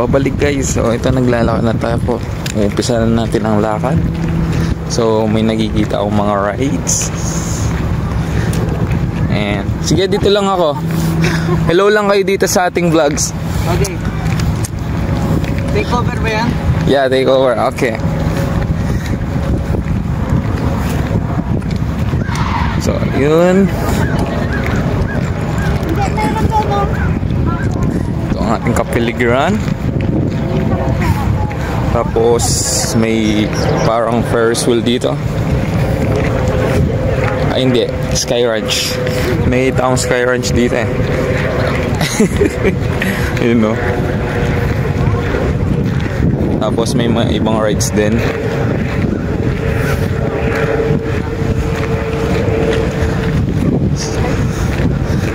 babalik guys. So ito, naglalakad na tayo po. Umpisa na natin ang lakad. So may nakikita akong mga rides. And sige, dito lang ako. Hello lang kayo dito sa ating vlogs. Okay. Take over ba yan? Yeah, take over. Okay. So yun. Ito ang ating kapiligiran. Tapos may parang Ferris wheel dito. Ay hindi, Sky Ranch. May taong Sky Ranch dito eh. You know. Tapos may mga ibang rides din.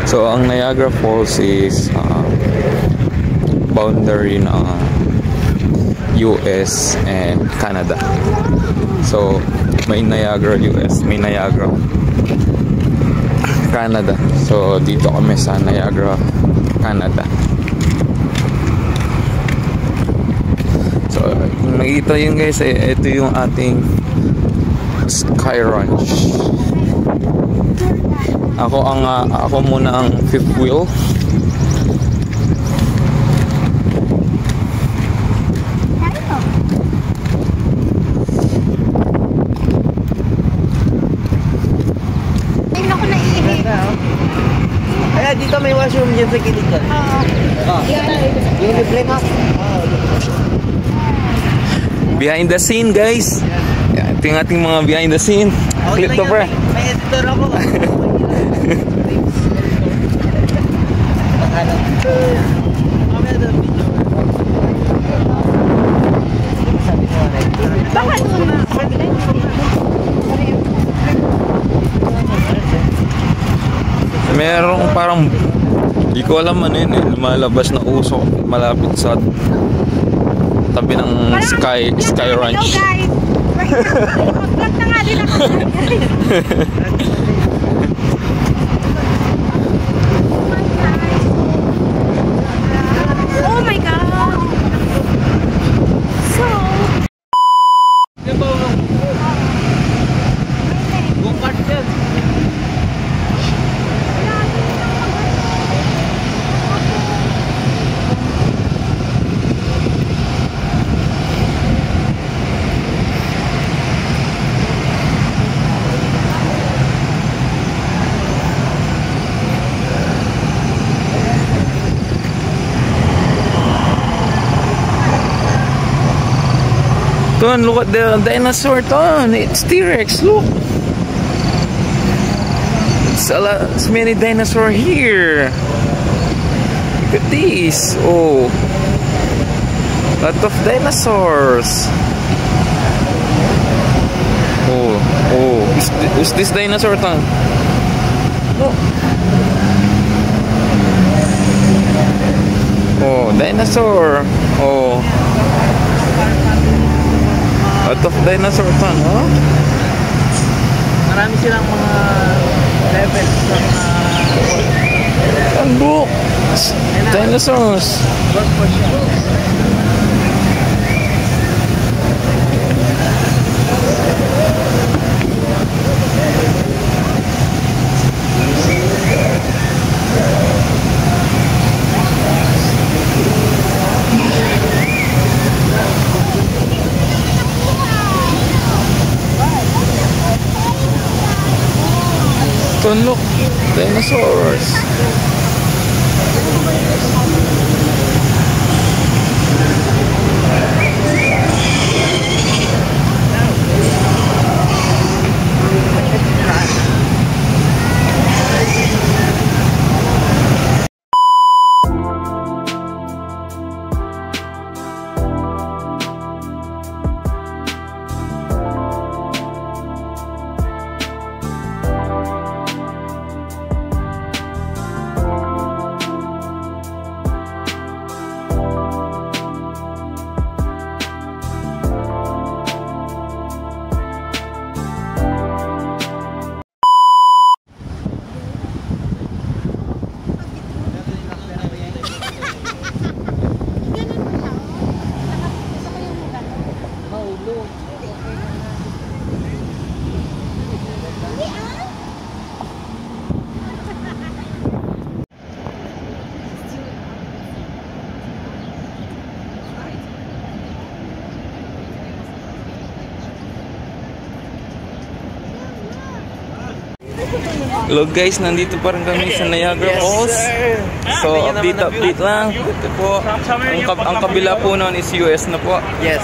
So ang Niagara Falls is boundary ng US and Canada. So may Niagara US, may Niagara Canada. So dito kami sa Niagara, Canada. So kung nakita yun guys, ito yung ating Sky Ranch. Ako muna ang fifth wheel. Dito may washroom dyan sa gilid dyan. Yung reflect ha? Behind the scene guys. Ito yung ating mga behind the scene. Clip to pre. May editor ako. Merong parang di ko alam ano yun eh, lumalabas na usok malapit sa tabi ng Sky Ranch. Mag-vlog na nga din ako. Oh my God! So... Go-kart yan. Ton, look at the dinosaur, Ton. It's T-Rex, look. It's many dinosaur here. Look at these. Oh. Lot of dinosaurs. Oh. Is this dinosaur, Ton? No. Oh, dinosaur. Oh. Lot of dinosaur, Ton, huh? Marami silang mga levels sa mga... And look! Dinosaurs! Ton, look! Dinosaurs! Hello guys, nandito pa rin kami sa Niagara Falls. So update lang. Ito po, ang kabila po noon is US na po. Yes.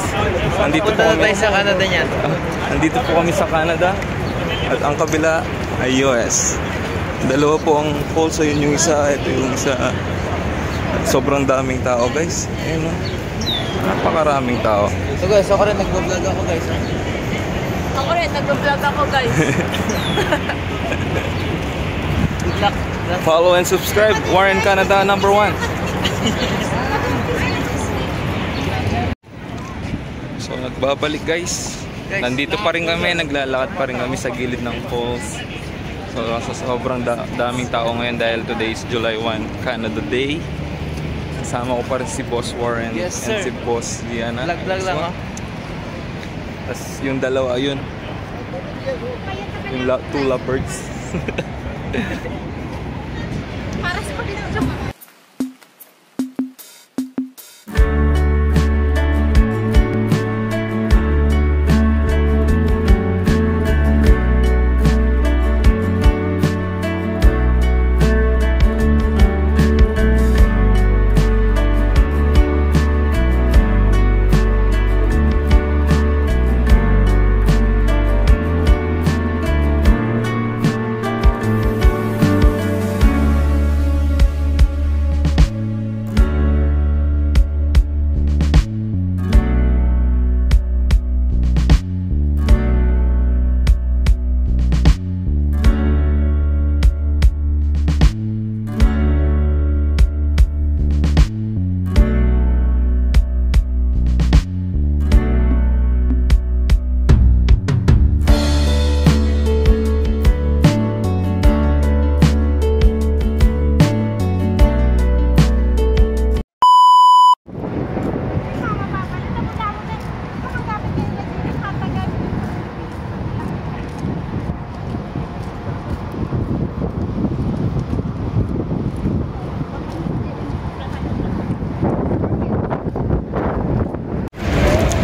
Nandito po Punta na kami. tayo sa Canada niyan. Nandito po kami sa Canada. At ang kabila ay US. Dalawa po ang falls. Ayun yung isa, ito yung isa. At sobrang daming tao guys. Ayun o. Napakaraming tao. So guys, ako rin nag-vlog ako guys. Ako rin, nag-vlog ako guys. Good luck. Follow and subscribe. Warren Canada #1. So nagbabalik guys. Nandito pa rin kami, naglalakad pa rin kami sa gilid ng falls. So sobrang daming tao ngayon dahil today is July 1, Canada Day. Kasama ko pa rin si Boss Warren Yes, sir. and si Boss Diana. Vlog lang oh. Tapos yung dalawa yun. Yung two leopards. Para sa pag-video.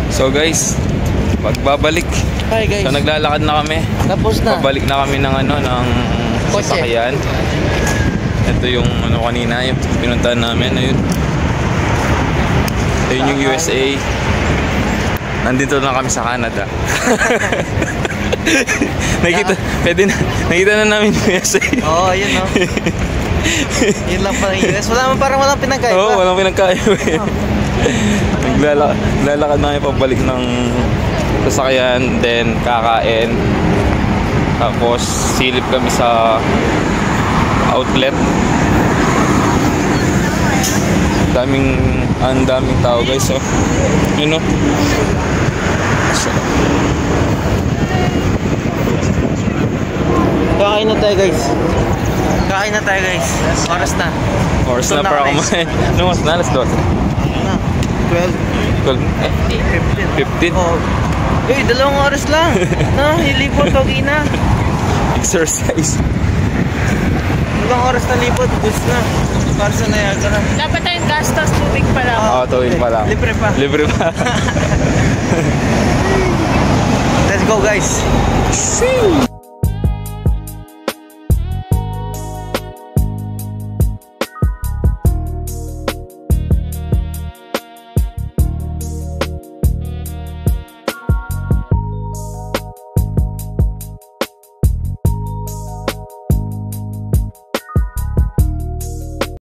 So guys, pagbabalik. Hi guys. So naglalakad na kami. Tapos na. Pabalik na kami ng ng Kotse. sasakyan. Ito yung kanina, yung pinuntahan namin. Ayun. Ayun yung USA. Nandito na kami sa Canada. Nakita na namin yung USA. Oo, yun no. Yun lang pala yung US. Parang walang pinagkaiba. Oo, walang pinagkaiba eh. Naglalakad na kami pabalik ng sasakyan, then kakain. Tapos silip kami sa outlet. Ang daming tao guys, so yun know? So, Kakain na tayo guys. Kakain na tayo guys. Oras na. oras na para kumain. Ano mas na? Alas 12. Na. 12. 15. Oh. Eh, 2 oras lang. Na, hilipot. Okay na. Exercise. 2 oras na lipot. Bus na. Para sa Niagara. Dapat tayong gastos, tubig pa lang. Oo, tuwing pa lang. Libre pa. Libre pa. Let's go guys.